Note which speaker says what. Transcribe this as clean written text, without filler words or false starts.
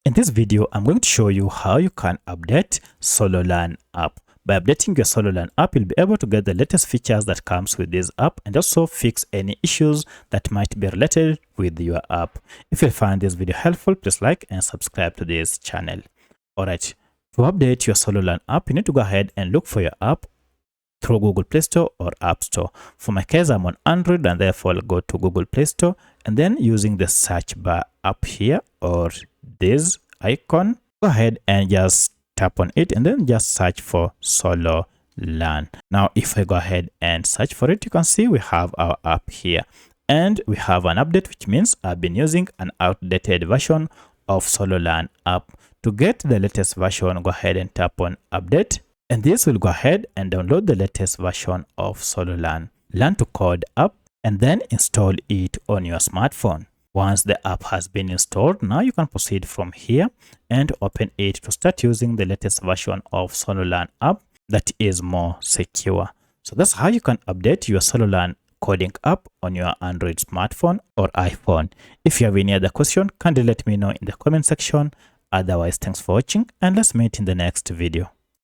Speaker 1: In this video, I'm going to show you how you can update Sololearn app. By updating your Sololearn app, you'll be able to get the latest features that comes with this app and also fix any issues that might be related with your app. If you find this video helpful, please like and subscribe to this channel. Alright, to update your Sololearn app, you need to go ahead and look for your app through Google Play Store or App Store. For my case, I'm on Android and therefore I'll go to Google Play Store and then using the search bar up here or this icon, go ahead and just tap on it and then just search for Sololearn. Now, if I go ahead and search for it, you can see we have our app here and we have an update, which means I've been using an outdated version of Sololearn app. To get the latest version, go ahead and tap on update. And this will go ahead and download the latest version of Sololearn Learn to Code app and then install it on your smartphone. Once the app has been installed, now you can proceed from here and open it to start using the latest version of Sololearn app that is more secure. So that's how you can update your Sololearn coding app on your Android smartphone or iPhone. If you have any other question, kindly let me know in the comment section. Otherwise, thanks for watching and let's meet in the next video.